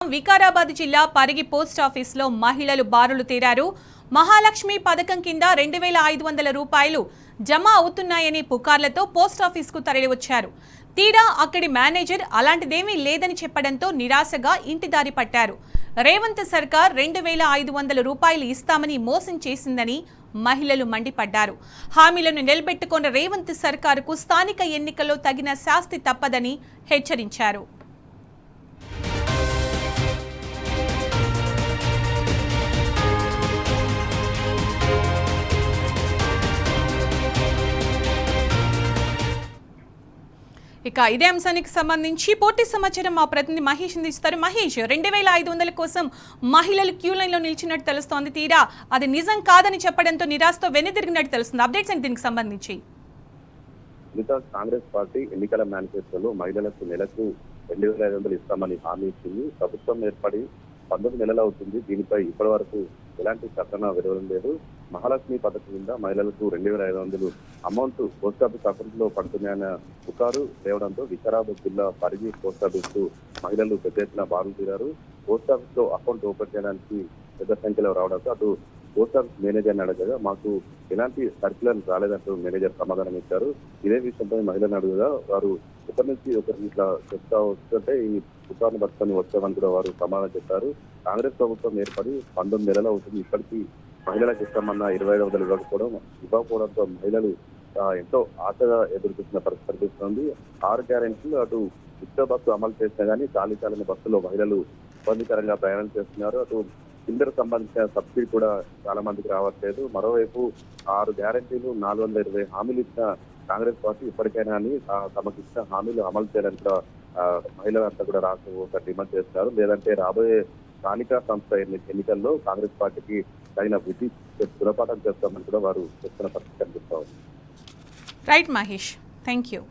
వికారాబాద్ జిల్లా పరిగి పోస్ట్ ఆఫీసులో మహిళలు బారులు తీరారు. మహాలక్ష్మి పథకం కింద 2500 రూపాయలు జమ అవుతున్నాయని పుకార్లతో పోస్ట్ ఆఫీసుకు తరలివచ్చారు. తీరా అక్కడి మేనేజర్ అలాంటిదేమీ లేదని చెప్పడంతో నిరాశగా ఇంటి దారి పట్టారు. రేవంత్ సర్కార్ 2500 రూపాయలు ఇస్తామని మోసం చేసిందని మహిళలు మండిపడ్డారు. హామీలను నిలబెట్టుకున్న రేవంత్ సర్కారుకు స్థానిక ఎన్నికల్లో తగిన శాస్తి తప్పదని హెచ్చరించారు. ఇక ఇదే అంశానికి సంబంధించి పూర్తి సమాచారం మా ప్రతినిధి మహేష్ అందిస్తారు. మహేష్, 2500 కోసం మహిళలు క్యూ లైన్ లో నిలిచినట్టు తెలుస్తోంది. తీరా అది నిజం కాదని చెప్పడంతో నిరాశతో వెనుదిరిగినట్టు తెలుస్తుంది. అప్డేట్స్ ఏంటి దీనికి సంబంధించి? కాంగ్రెస్ పార్టీ ఎన్నికల మేనిఫెస్టోలో మహిళలకు నెలకు 2500 ఇస్తామని హామీ ఇచ్చింది. ప్రభుత్వం ఏర్పడి 19 నెలలు అవుతుంది. దీనిపై ఇప్పటి వరకు ఎలాంటి ప్రకటన వెలువడం లేదు. మహాలక్ష్మి పథకం కింద మహిళలకు 2500 అమౌంట్ పోస్ట్ ఆఫీస్ అకౌంట్ లో పడుతున్నాయన్న పుకారు తేవడంతో వికారాబాద్ జిల్లా పరిగి పోస్ట్ ఆఫీస్ మహిళలు పెద్ద ఎత్తున బారులు తీరారు. పోస్ట్ ఆఫీస్ లో అకౌంట్ ఓపెన్ చేయడానికి పెద్ద సంఖ్యలో రావడంతో అటు పోస్ట్ ఆఫీస్ మేనేజర్ని అడగగా మాకు ఎలాంటి సర్క్యులర్ రాలేదంటూ మేనేజర్ సమాధానం ఇచ్చారు. ఇదే విషయంపై మహిళలను అడుగుగా వారు ఒకరి నుంచి ఒకరికి ఇట్లా చెప్తా వస్తుంటే ఈ పుకార్ను పట్టుకొని వచ్చామని కూడా వారు సమాధానం చెప్పారు. కాంగ్రెస్ ప్రభుత్వం ఏర్పడి 19 నెలలు అవుతుంది. ఇప్పటికీ మహిళలకు ఇస్తామన్న 2500 ఇవ్వకపోవడంతో మహిళలు ఎంతో ఆశగా ఎదురుచూసిన పరిస్థితి కనిపిస్తుంది. 6 గ్యారెంటీలు అటు ఉచిత బస్సు అమలు చేసినా కానీ చాలని బస్సులో మహిళలు ఇబ్బందికరంగా ప్రయాణం చేస్తున్నారు. అటు కిందకు సంబంధించిన సబ్సిడీ కూడా చాలా మందికి రావట్లేదు. మరోవైపు 6 గ్యారెంటీలు 420 హామీలు ఇచ్చిన కాంగ్రెస్ పార్టీ ఇప్పటికైనా అని తమకు ఇచ్చిన హామీలు అమలు చేయాలని కూడా మహిళలంతా కూడా రాష్ట్ర డిమాండ్ చేస్తున్నారు. లేదంటే రాబోయే స్థానిక సంస్థ ఎన్నికల్లో కాంగ్రెస్ పార్టీకి తగిన విధి గుణపాఠం చేస్తామని కూడా వారు చెప్తున్న పరిస్థితి కనిపిస్తా ఉంది. Right Mahesh, thank you.